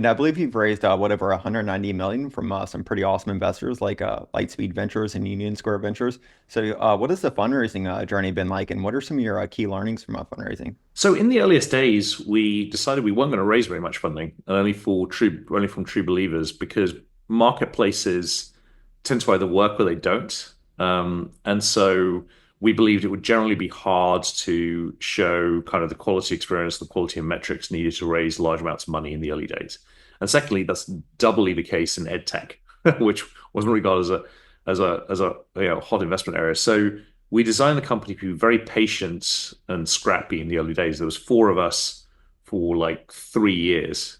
And I believe you've raised whatever 190 million from some pretty awesome investors like Lightspeed Ventures and Union Square Ventures. So, what has the fundraising journey been like, and what are some of your key learnings from fundraising? So in the earliest days, we decided we weren't going to raise very much funding, and only from true believers, because marketplaces tend to either work or they don't. And so we believed it would generally be hard to show kind of the quality experience, the quality of metrics needed to raise large amounts of money in the early days. And secondly, that's doubly the case in ed tech, which wasn't regarded as a hot investment area. So we designed the company to be very patient and scrappy in the early days. There was four of us for like 3 years.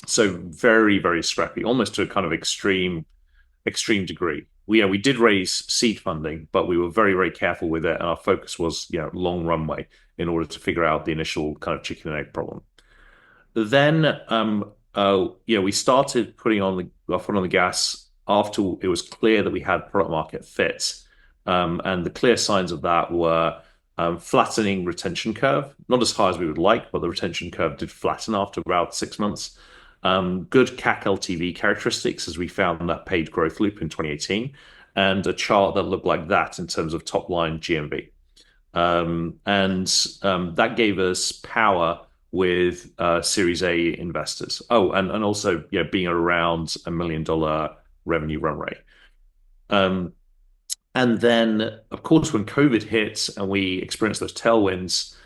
So very, very scrappy, almost to a kind of extreme degree. We did raise seed funding, but we were very, very careful with it, and our focus was long runway in order to figure out the initial kind of chicken and egg problem. Then we started putting on our foot on the gas after it was clear that we had product market fit. And the clear signs of that were flattening retention curve, not as high as we would like, but the retention curve did flatten after about 6 months. Good CAC LTV characteristics as we found that paid growth loop in 2018, and a chart that looked like that in terms of top line GMV. And that gave us power with Series A investors. Oh, and also being around $1 million revenue run rate. Um, and then, of course, when COVID hit and we experienced those tailwinds,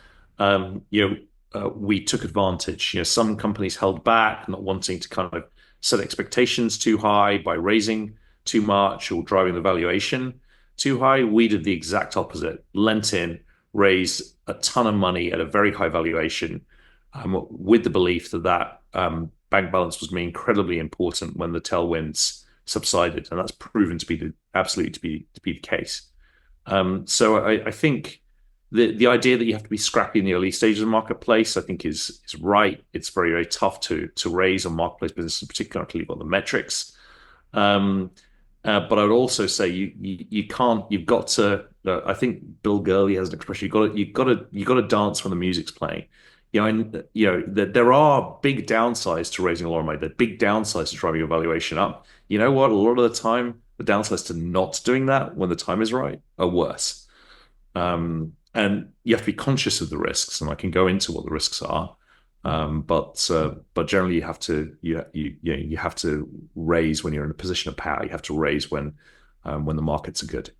we took advantage. Some companies held back, not wanting to kind of set expectations too high by raising too much or driving the valuation too high. We did the exact opposite, lent in, raised a ton of money at a very high valuation, with the belief that bank balance was being incredibly important when the tailwinds subsided, and that's proven to be the case. So I think the idea that you have to be scrappy in the early stages of the marketplace, I think is right. It's very, very tough to raise a marketplace business, in particular until you've got the metrics. But I would also say you can't. You've got to. I think Bill Gurley has an expression. You got to dance when the music's playing. And there are big downsides to raising a lot of money. There are big downsides to driving your valuation up. You know what? A lot of the time, the downsides to not doing that when the time is right are worse. And you have to be conscious of the risks, and I can go into what the risks are. But generally, you have to raise when you're in a position of power. You have to raise when the markets are good.